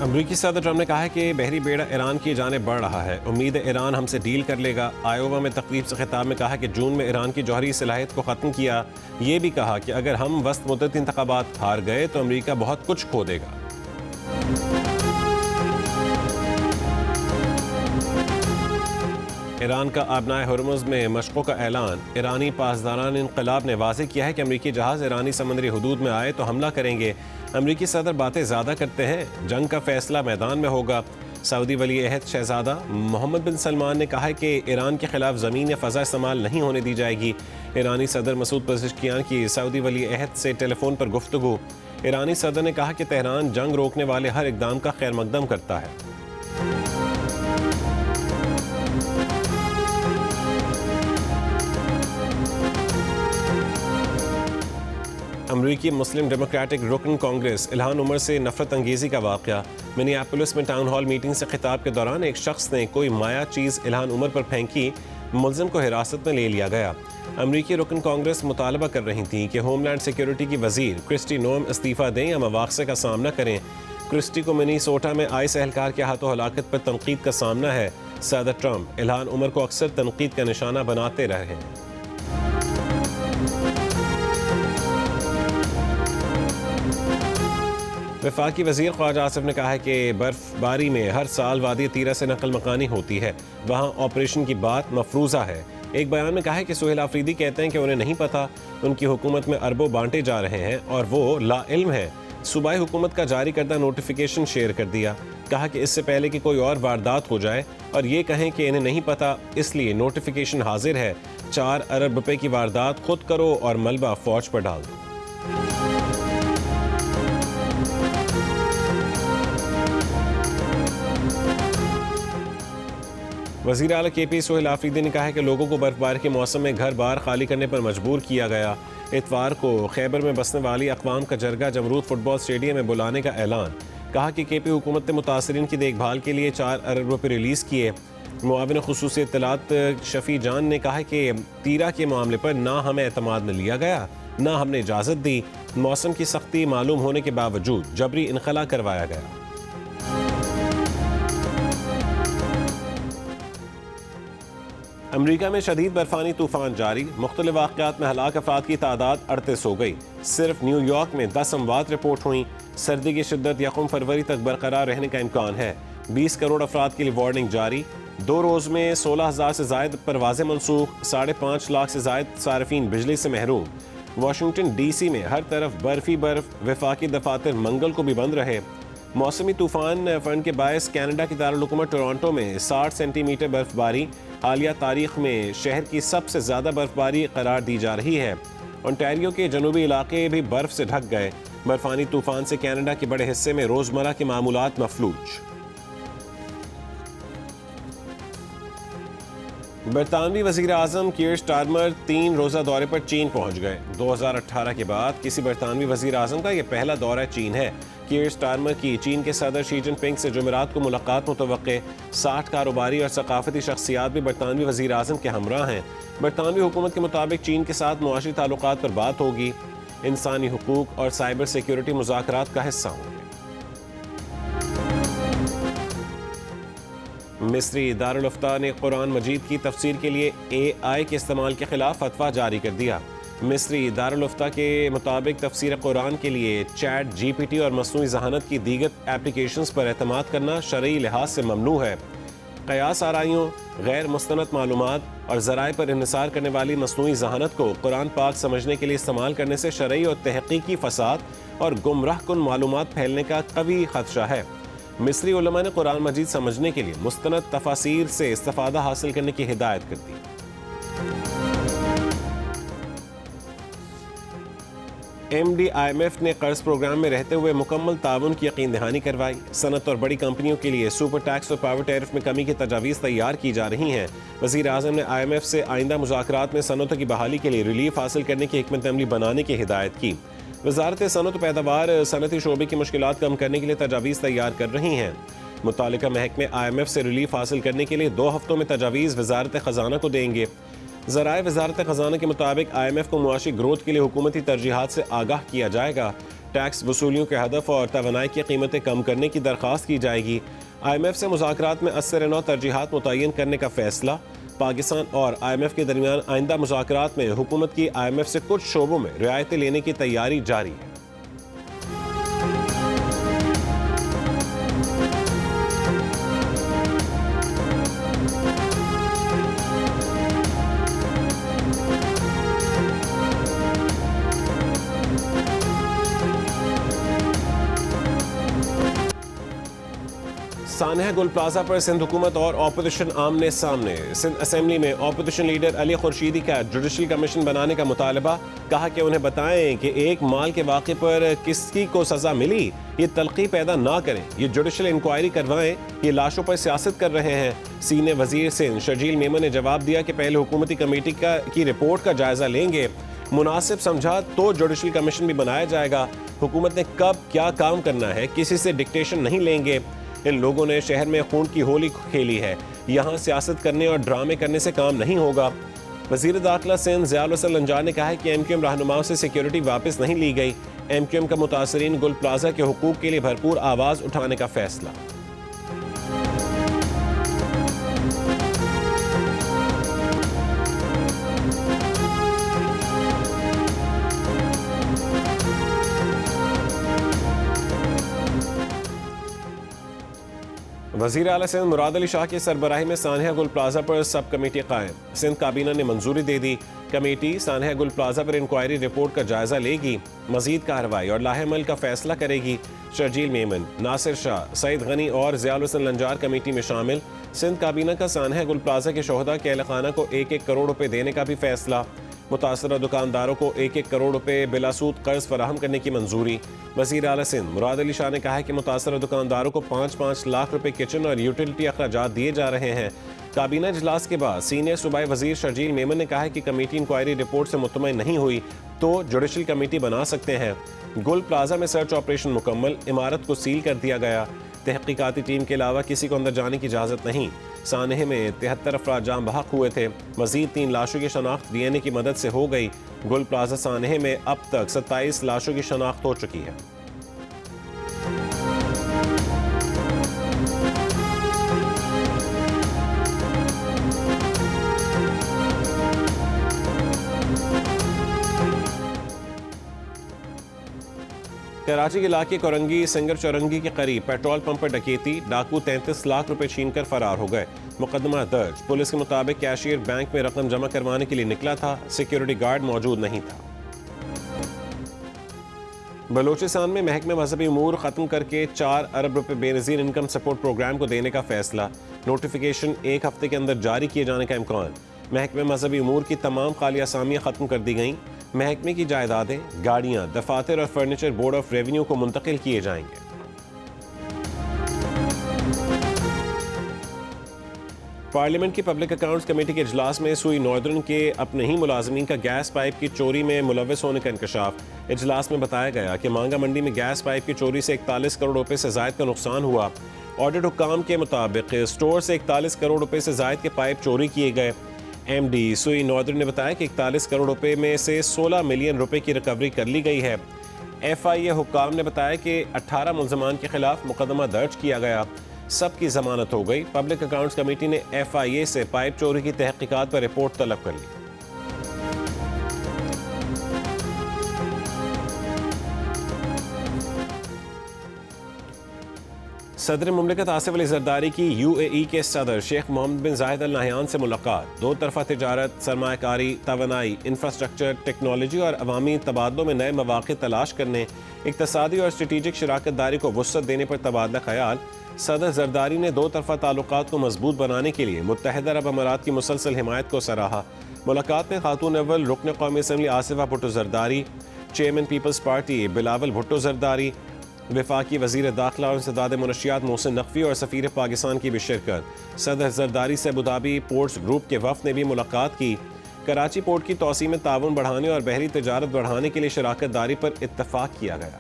अमरीकी सदर ट्रंप ने कहा है कि बहरी बेड़ा ईरान की जानिब बढ़ रहा है। उम्मीद है ईरान हमसे डील कर लेगा। आयोवा में तकरीब से खिताब में कहा कि जून में ईरान की जौहरी सलाहियत को ख़त्म किया। ये भी कहा कि अगर हम वस्त मुद्दत इंतखाबात हार गए तो अमरीका बहुत कुछ खो देगा। ईरान का आबनाए हुर्मुज़ में मशक़ों का ऐलान। ईरानी पासदारान इनक़लाब ने वाज़ेह किया है कि अमरीकी जहाज़ ईरानी समंदरी हदूद में आए तो हमला करेंगे। अमरीकी सदर बातें ज़्यादा करते हैं, जंग का फैसला मैदान में होगा। सऊदी वली अहद शहजादा मोहम्मद बिन सलमान ने कहा है कि ईरान के खिलाफ ज़मीन या फ़ज़ा इस्तेमाल नहीं होने दी जाएगी। ईरानी सदर मसूद पज़ेश्कियान की सऊदी वली अहद से टेलीफोन पर गुफ्तगू। ईरानी सदर ने कहा कि तेहरान जंग रोकने वाले हर इक़दाम का खैर मकदम करता है। अमरीकी मुस्लिम डेमोक्रेटिक रुकन कांग्रेस इल्हान उमर से नफरत अंगेज़ी का वाक़या। मिनियापोलिस में टाउन हॉल मीटिंग से खिताब के दौरान एक शख्स ने कोई माया चीज़ इल्हान उमर पर फेंकी। मुलजिम को हिरासत में ले लिया गया। अमरीकी रुकन कांग्रेस मुतालबा कर रही थी कि होमलैंड सिक्योरिटी की वजीर क्रिस्टी नोम इस्तीफ़ा दें या मवाक़से का सामना करें। क्रिस्टी को मिनीसोटा में आइस एहलकार के हाथों हलाकत पर तनकीद का सामना है। सदर ट्रंप इल्हान उमर को अक्सर तनकीद का निशाना बनाते रहे हैं। वफाकी वज़ीर ख्वाजा आसिफ ने कहा है कि बर्फबारी में हर साल वादी तीरा से नकल मकानी होती है, वहाँ ऑपरेशन की बात मफरूज़ा है। एक बयान में कहा है कि सुहेल आफरीदी कहते हैं कि उन्हें नहीं पता, उनकी हुकूमत में अरबों बांटे जा रहे हैं और वो लाइल्म है। सूबाई हुकूमत का जारी करदा नोटिफिकेशन शेयर कर दिया। कहा कि इससे पहले कि कोई और वारदात हो जाए और ये कहें कि इन्हें नहीं पता, इसलिए नोटिफिकेशन हाजिर है। 4 अरब रुपए की वारदात खुद करो और मलबा फौज पर डाल दो। वज़ीर आला KP सोहेल आफरीदी ने कहा है कि लोगों को बर्फबारी के मौसम में घर बार खाली करने पर मजबूर किया गया। इतवार को खैबर में बसने वाली अक़वाम का जरगा जमरूद फुटबॉल स्टेडियम में बुलाने का ऐलान। कहा कि KP हुकूमत ने मुतासरीन की देखभाल के लिए 4 अरब रुपये रिलीज़ किए। मुआविन ख़ुसूसी इत्तलात शफ़ी जान ने कहा कि तीरा के मामले पर ना हमें एतमाद में लिया गया, ना हमने इजाज़त दी। मौसम की सख्ती मालूम होने के बावजूद जबरी इनखला करवाया गया। अमरीका में शदीद बर्फानी तूफान जारी। मुख्तलिफ वाक़यात में हलाक अफराद की तादाद 38 हो गई। सिर्फ न्यूयॉर्क में 10 अमवात रिपोर्ट हुई। सर्दी की शिद्दत 1 फरवरी तक बरकरार रहने का इम्कान है। 20 करोड़ अफराद के लिए वार्निंग जारी। 2 रोज़ में 16,000 से ज़ायद परवाज़ें मनसूख। 5.5 लाख से ज़ायद सार्फिन बिजली से महरूम। वाशिंगटन DC में हर तरफ बर्फ़ी बर्फ। वफाकी दफातर मंगल को भी बंद रहे। मौसमी तूफान फंड के बायस कैनेडा की दारुल-हुकूमत टोरंटो में 60 सेंटीमीटर बर्फबारी हालिया तारीख में शहर की सबसे ज़्यादा बर्फबारी करार दी जा रही है। ओंटारियो के जनूबी इलाके भी बर्फ से ढक गए। बर्फानी तूफान से कैनेडा के बड़े हिस्से में रोज़मर्रा के मामूलात मफलूज। बरतानवी वज़ीर आज़म कीर स्टारमर 3 रोज़ा दौरे पर चीन पहुँच गए। 2018 के बाद किसी बरतानवी वज़ीर आज़म का यह पहला दौरा चीन है। कीर स्टारमर की चीन के सदर शी जिनपिंग से जुमेरात को मुलाकात मुतवक्के। 60 कारोबारी और सकाफती शख्सियात भी बरतानवी वज़ीर आज़म के हमरा हैं। बरतानवी हुकूमत के मुताबिक चीन के साथ मुआशी ताल्लुकात पर बात होगी। इंसानी हुकूक और साइबर सिक्योरिटी मुज़ाकरात का हिस्सा होंगे। मिस्री दारुल उफ्ता ने कुरान मजीद की तफसीर के लिए AI के इस्तेमाल के खिलाफ फतवा जारी कर दिया। मिस्री दारुल उफ्ता के मुताबिक तफसीर कुरान के लिए चैट GPT और मसनूई ज़हानत की दीगर एप्लीकेशंस पर एतमाद करना शरई लिहाज से ममनू है। क़यास आराइयों, गैर मुस्तनद मालूमात और ज़राए पर इन्हिसार करने वाली मसनूई ज़हानत को कुरान पाक समझने के लिए इस्तेमाल करने से शरई और तहक़ीक़ी फ़साद और गुमराह कुन मालूमात फैलने का कवी ख़दशा है। मिस्री उलमा ने कुरान मजीद समझने के लिए मुस्तनद तफासीर से इस्तिफ़ादा हासिल करने की हिदायत कर दी। MD IMF ने कर्ज प्रोग्राम में रहते हुए मुकम्मल ताउन की यकीन दहानी करवाई। सनत और बड़ी कंपनियों के लिए सुपर टैक्स और पावर टैरिफ में कमी की तजावीज़ तैयार की जा रही हैं। वज़ीर आज़म ने IMF से आइंदा मुज़ाकरात में सनतों की बहाली के लिए रिलीफ हासिल करने की हिकमत अमली बनाने की हिदायत की। वज़ारत सनत पैदावार सनती शोबे की मुश्किलात कम करने के लिए तजावीज़ तैयार कर रही हैं। मुतालिका महकमे IMF से रिलीफ हासिल करने के लिए 2 हफ्तों में तजावीज़ वज़ारत ख़ज़ाना को देंगे। ज़राए वज़ारत ख़ज़ाना के मुताबिक IMF को मुआशी ग्रोथ के लिए हुकूमती तरजीहात से आगाह किया जाएगा। टैक्स वसूलियों के हदफ और तवानाई की कीमतें कम करने की दरख्वास्त की जाएगी। IMF से मुज़ाकरात में असर नौ तरजीहात मुतय्यन करने का फैसला। पाकिस्तान और IMF के दरमियान आइंदा मुज़ाकरात में हुकूमत की IMF से कुछ शोबों में रियायतें लेने की तैयारी जारी है। सानहा गुल प्लाजा पर सिंध हुकूमत और ऑपोजिशन आमने सामने। सिंध असेंबली में ऑपोजिशन लीडर अली खुर्शीदी का जुडिशल कमीशन बनाने का मुतालबा। कहा कि उन्हें बताएं कि एक माल के वाक़े पर किसकी को सजा मिली, ये तलखी पैदा ना करें, ये जुडिशल इंक्वायरी करवाएं, ये लाशों पर सियासत कर रहे हैं। सीनियर वजीर सिंध शर्जील मेमन ने जवाब दिया कि पहले हुकूमती कमेटी की रिपोर्ट का जायजा लेंगे, मुनासिब समझा तो जुडिशल कमीशन भी बनाया जाएगा। हुकूमत ने कब क्या काम करना है, किसी से डिक्टेशन नहीं लेंगे। इन लोगों ने शहर में खून की होली खेली है, यहाँ सियासत करने और ड्रामे करने से काम नहीं होगा। वज़ीर दाखिला सिंध ज़ियाउल हसन लंजार ने कहा है कि MQM रहनुमाओं से सिक्योरिटी वापस नहीं ली गई। MQM का मुतासरीन गुल प्लाजा के हुकूक के लिए भरपूर आवाज़ उठाने का फैसला। वज़ीर आला सिंध मुराद अली शाह की सरबराही में सानहा गुल प्लाजा पर सब कमेटी कायम। सिंध काबीना ने मंजूरी दे दी। कमेटी सानहा गुल प्लाजा पर इंक्वायरी रिपोर्ट का जायजा लेगी, मजीद कार्रवाई और लाहेमल का फैसला करेगी। शर्जील मेमन, नासिर शाह, सईद गनी और ज़ियाउल हसन लंजार कमेटी में शामिल। सिंध काबीना का सानहा गुल प्लाजा के शोहदा के अहलखाना को 1-1 करोड़ रुपए देने का भी फैसला। मुतासरा दुकानदारों को 1-1 करोड़ रुपए बिलासूद कर्ज फराहम करने की मंजूरी। वज़ीर आला सिंध मुराद अली शाह ने कहा है कि मुतासरा दुकानदारों को 5-5 लाख रुपए किचन और यूटिलिटी अखराजात दिए जा रहे हैं। काबीना इजलास के बाद सीनियर सूबाई वजीर शर्जील मेमन ने कहा है कि कमेटी इंक्वायरी रिपोर्ट से मुतमईन नहीं हुई तो जुडिशल कमेटी बना सकते हैं। गुल प्लाजा में सर्च ऑपरेशन मुकम्मल, इमारत को सील कर दिया गया। तहकीकाती टीम के अलावा किसी को अंदर जाने की इजाज़त नहीं। सानहे में 73 अफराद जाम बहक हुए थे। मजीद 3 लाशों की शनाख्त DNA की मदद से हो गई। गुल प्लाजा सानहे में अब तक 27 लाशों की शनाख्त हो चुकी है। कराची के इलाके कोरंगी सिंगर चौरंगी के करीब पेट्रोल पंप पर डकैती, डाकू 33 लाख रुपए छीनकर फरार हो गए। मुकदमा दर्ज। पुलिस के मुताबिक कैशियर बैंक में रकम जमा करवाने के लिए निकला था, सिक्योरिटी गार्ड मौजूद नहीं था। बलोचिस्तान में महकमे मजहबी उमूर खत्म करके 4 अरब रुपए बेनज़ीर इनकम सपोर्ट प्रोग्राम को देने का फैसला। नोटिफिकेशन 1 हफ्ते के अंदर जारी किए जाने का इम्कान। महकमे मजहबी उमूर की तमाम खाली असामियाँ खत्म कर दी गईं। महकमे की जायदादें, गाड़ियाँ, दफातर और फर्नीचर बोर्ड ऑफ रेवेन्यू को मुंतकिल किए जाएंगे। पार्लियामेंट की पब्लिक अकाउंट्स कमेटी के इजलास में सुई नॉर्दर्न के अपने ही मुलाजमीन का गैस पाइप की चोरी में मुलव्वस होने का इंकशाफ। इजलास में बताया गया कि मांगा मंडी में गैस पाइप की चोरी से 41 करोड़ रुपए से जायद का नुकसान हुआ। ऑडिट हुक्काम के मुताबिक स्टोर से 41 करोड़ रुपए से जायद के पाइप चोरी किए गए। MD सुई नॉर्दर्न ने बताया कि 41 करोड़ रुपए में से 16 मिलियन रुपए की रिकवरी कर ली गई है। FIA हुक्काम ने बताया कि 18 मुल्ज़मान के खिलाफ मुकदमा दर्ज किया गया, सबकी जमानत हो गई। पब्लिक अकाउंट्स कमेटी ने FIA से पाइप चोरी की तहकीकात पर रिपोर्ट तलब कर ली। सदर मुमलिकत आसिफ अली जरदारी की UAE के सदर शेख मोहम्मद बिन जायद अल नहयान से मुलाकात। 2 तरफा तिजारत, सरमायाकारी, तवानाई, इंफ्रास्ट्रक्चर, टेक्नोलॉजी और अवामी तबादलों में नए मौक़े तलाश करने, इक़्तिसादी और स्ट्रेटेजिक शराकत दारी को वुसअत देने पर तबादला ख्याल। सदर जरदारी ने 2 तरफा ताल्लुकात को मजबूत बनाने के लिए मुत्तहिदा अरब अमारात की मुसलसल हिमायत को सराहा। मुलाकात में खातून अव्वल रुकन कौमी assembly Asifa Bhutto Zardari, chairman people's party Bilawal Bhutto Zardari, वफाकी वज़ीर दाखिला और इंसदाद मुनशियात मोहसिन नकवी और सफ़ीर पाकिस्तान की भी शिरकत। सदर जरदारी से अबूधाबी पोर्ट्स ग्रुप के वफ़द ने भी मुलाकात की। कराची पोर्ट की तोसी में ताउन बढ़ाने और बहरी तजारत बढ़ाने के लिए शराकत दारी पर इत्तफाक किया गया।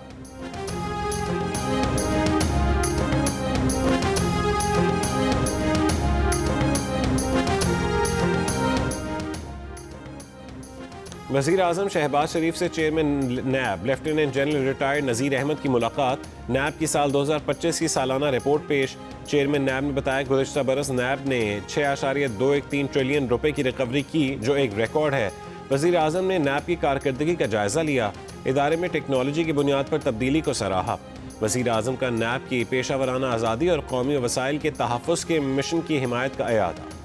वज़ीर आज़म शहबाज शरीफ से चेयरमैन नैब लेफ्टिनेंट जनरल रिटायर्ड नज़ीर अहमद की मुलाकात। नैब की साल 2025 की सालाना रिपोर्ट पेश। चेयरमैन नैब ने बताया कि गुज़िश्ता बरस नैब ने 6.213 ट्रिलियन रुपए की रिकवरी की, जो एक रिकॉर्ड है। वज़ीर आज़म ने नैब की कारकर्दगी का जायज़ा लिया, इदारे में टेक्नोलॉजी की बुनियाद पर तब्दीली को सराहा। वज़ीर आज़म का नैब की पेशा वराना आज़ादी और कौमी वसाइल के तहफ़्फ़ुज़ के मिशन की हिमायत का अयादा।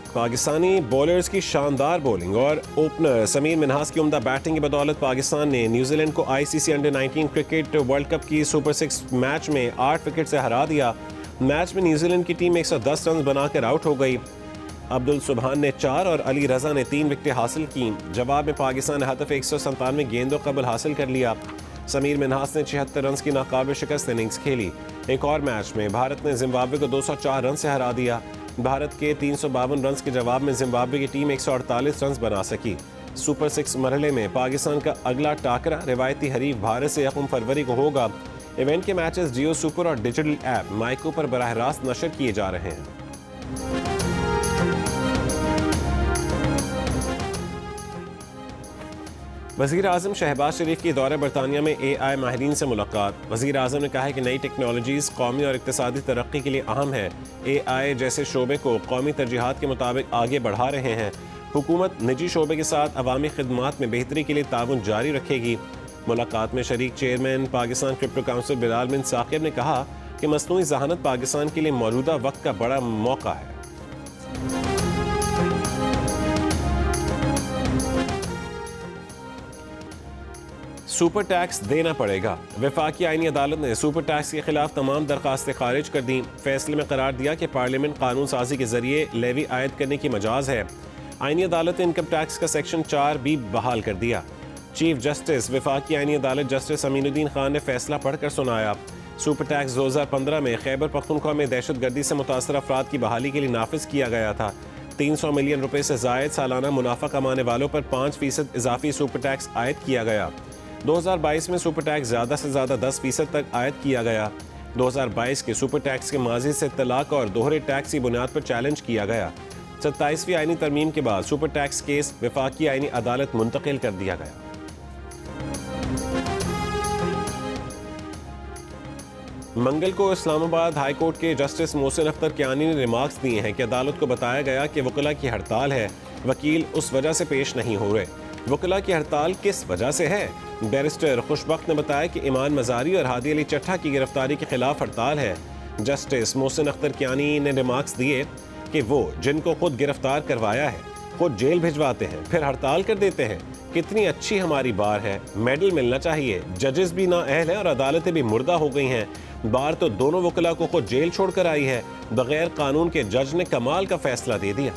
पाकिस्तानी बॉलर्स की शानदार बॉलिंग और ओपनर समीर मिन्हास की उम्दा बैटिंग की बदौलत पाकिस्तान ने न्यूजीलैंड को ICC under-19 cricket world cup की सुपर 6 मैच में 8 विकेट से हरा दिया। मैच में न्यूजीलैंड की टीम 110 रन बनाकर आउट हो गई। अब्दुल सुबहान ने 4 और अली रजा ने 3 विकेटें हासिल की। जवाब में पाकिस्तान ने हदफ 197 गेंदों कबल हासिल कर लिया। समीर मिन्हास ने 76 रन की नाकाबिल शिकस्त इनिंग्स खेली। एक और मैच में भारत ने जिम्बाब्वे को 204 रन से हरा दिया। भारत के 352 रन के जवाब में जिम्बाब्वे की टीम 148 रन बना सकी। सुपर 6 मरहले में पाकिस्तान का अगला टाकरा रिवायती हरीफ भारत से 1 फरवरी को होगा। इवेंट के मैचेस जियो सुपर और डिजिटल ऐप माइको पर बराह रास्त नशर किए जा रहे हैं। वज़ीर आज़म शहबाज शरीफ की दौरे बरतानिया में AI माहिरीन से मुलाकात। वज़ीर आज़म ने कहा है कि नई टेक्नोलॉजीज़ कौमी और इक़्तिसादी तरक्की के लिए अहम है। AI जैसे शोबे को कौमी तरजीहात के मुताबिक आगे बढ़ा रहे हैं। हुकूमत निजी शोबे के साथ अवामी खिदमात में बेहतरी के लिए ताउन जारी रखेगी। मुलाकात में शरीक chairman Pakistan crypto council Bilal bin Saqib ने कहा कि मसनूई ज़हानत पाकिस्तान के लिए मौजूदा वक्त का बड़ा मौका है। सुपर टैक्स देना पड़ेगा। वफाकी आईनी अदालत ने सुपर टैक्स के खिलाफ तमाम दरखास्तें खारिज कर दी। फैसले में करार दिया कि पार्लियामेंट कानून साजी के जरिए लेवी आयद करने की मजाज है। आईनी अदालत ने इनकम टैक्स का सेक्शन 4B बहाल कर दिया। चीफ जस्टिस वफाकी आईनी अदालत जस्टिस अमीनुद्दीन खान ने फैसला पढ़कर सुनाया। सुपर टैक्स 2015 में खैबर पख्तूनख्वा में दहशत गर्दी से मुतासर अफराद की बहाली के लिए नाफिज किया गया था। 300 मिलियन रुपए से जायद सालाना मुनाफा कमाने वालों पर 5% इजाफी सुपर टैक्स आयद किया गया। 2022 में सुपर टैक्स ज़्यादा से ज़्यादा 10% तक आयद किया गया। 2022 के सुपर टैक्स के माजी से तलाक और दोहरे टैक्स की बुनियाद पर चैलेंज किया गया। 27वीं आईनी तरमीम के बाद सुपर टैक्स केस वफाकी आईनी अदालत मुंतकिल कर दिया गया। मंगल को इस्लामाबाद हाई कोर्ट के जस्टिस मोहसिन अख्तर कियानी ने रिमार्क्स दिए हैं कि अदालत को बताया गया कि वकला की हड़ताल है, वकील उस वजह से पेश नहीं हो रहे। वकला की हड़ताल किस वजह से है? बैरिस्टर खुशबख्त ने बताया कि ईमान मजारी और हादी अली चट्ठा की गिरफ्तारी के खिलाफ हड़ताल है। जस्टिस मोहसिन अख्तर कियानी ने रिमार्क्स दिए कि वो जिनको खुद गिरफ्तार करवाया है खुद जेल भिजवाते हैं, फिर हड़ताल कर देते हैं। कितनी अच्छी हमारी बार है, मेडल मिलना चाहिए। जजेस भी नाअहल हैं और अदालतें भी मुर्दा हो गई हैं। बार तो दोनों वकला को खुद जेल छोड़कर आई है। बगैर कानून के जज ने कमाल का फैसला दे दिया।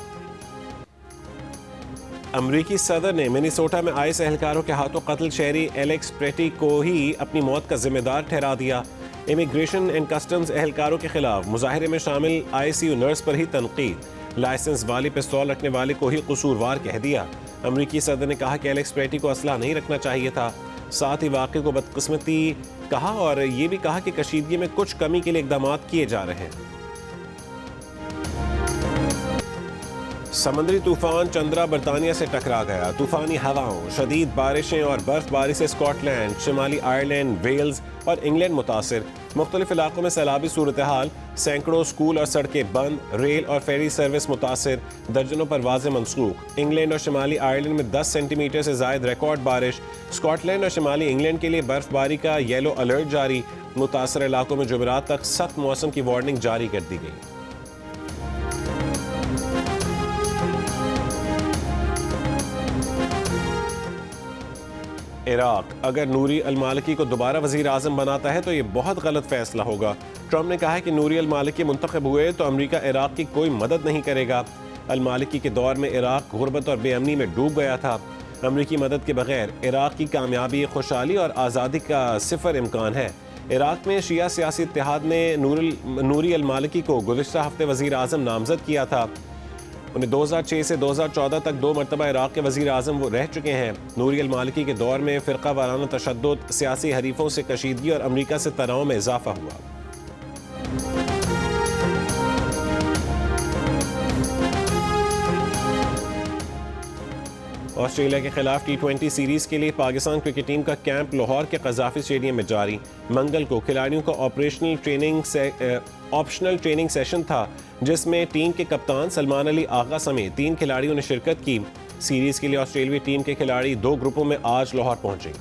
अमरीकी सदर ने मिनीसोटा में आईएस एहलकारों के हाथों कत्ल शहरी एलेक्स प्रेटी को ही अपनी मौत का जिम्मेदार ठहरा दिया। इमिग्रेशन एंड कस्टम्स एहलकारों के खिलाफ मुजाहरे में शामिल ICU नर्स पर ही तनकीद। लाइसेंस वाली पिस्तौल रखने वाले को ही कसूरवार कह दिया। अमरीकी सदर ने कहा कि एलेक्स प्रेटी को असला नहीं रखना चाहिए था। साथ ही वाक़े को बदकिस्मती कहा और ये भी कहा कि कशीदगी में कुछ कमी के लिए इक़दाम किए जा रहे हैं। समुद्री तूफान चंद्रा बरतानिया से टकरा गया। तूफानी हवाओं, शदीद बारिशें और बर्फबारी से स्कॉटलैंड, शिमाली आयरलैंड, वेल्स और इंग्लैंड मुतासिर। मुख्तलिफ इलाकों में सैलाबी सूरत हाल। सैकड़ों स्कूल और सड़कें बंद। रेल और फेरी सर्विस मुतासिर। दर्जनों परवाजें मनसूख। इंग्लैंड और शिमाली आयरलैंड में 10 सेंटीमीटर से जायद रिकॉर्ड बारिश। स्कॉटलैंड और शिमाली इंग्लैंड के लिए बर्फबारी का येलो अलर्ट जारी। मुतासर इलाकों में जुमेरात तक सख्त मौसम की वार्निंग जारी कर दी गई। इराक अगर नूरी अल-मालिकी को दोबारा वज़ीर आज़म बनाता है तो ये बहुत गलत फैसला होगा। ट्रंप ने कहा है कि नूरी अल-मालिकी मुंतखब हुए तो अमेरिका इराक की कोई मदद नहीं करेगा। अल-मालिकी के दौर में इराक गुर्बत और बेअमनी में डूब गया था। अमेरिकी मदद के बगैर इराक की कामयाबी, खुशहाली और आज़ादी का सिफर इम्कान है। इराक में शिया सियासी इत्तेहाद ने नूरी अल-मालिकी को गुज़िश्ता हफ्ते वज़ीर आज़म नामज़द किया था। उन्हें 2006 से 2014 तक 2 मरतबा इराक के वज़ीर आज़म वो रह चुके हैं। नूरी अल-मालिकी के दौर में फ़िरका वाराना तशद्दुद, सियासी हरीफों से कशीदगी और अमरीका से तनाव में इजाफा हुआ। ऑस्ट्रेलिया के खिलाफ T20 सीरीज के लिए पाकिस्तान क्रिकेट टीम का कैंप लाहौर के कज़ाफी स्टेडियम में जारी। मंगल को खिलाड़ियों का ऑप्शनल ट्रेनिंग सेशन था, जिसमें टीम के कप्तान सलमान अली आगा समेत 3 खिलाड़ियों ने शिरकत की। सीरीज के लिए ऑस्ट्रेलियाई टीम के खिलाड़ी 2 ग्रुपों में आज लाहौर पहुंचे।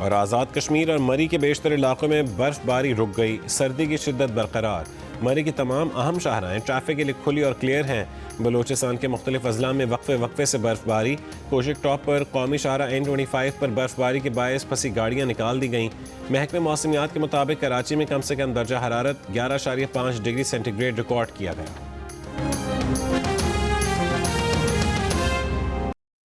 और आज़ाद कश्मीर और मरी के बेशतर इलाकों में बर्फबारी रुक गई, सर्दी की शिद्दत बरकरार। मरी की तमाम अहम शाहराएं ट्रैफिक के लिए खुली और क्लियर हैं। बलोचिस्तान के मुख्तलिफ अजला में वक्फे से बर्फबारी। कोशिक टॉप पर कौमी शाहरा N25 पर बर्फबारी के बायस फंसी गाड़ियां निकाल दी गईं। महकमे मौसमियात के मुताबिक कराची में कम से कम दर्जा हरारत 11.5 डिग्री सेंटीग्रेड रिकॉर्ड किया गया।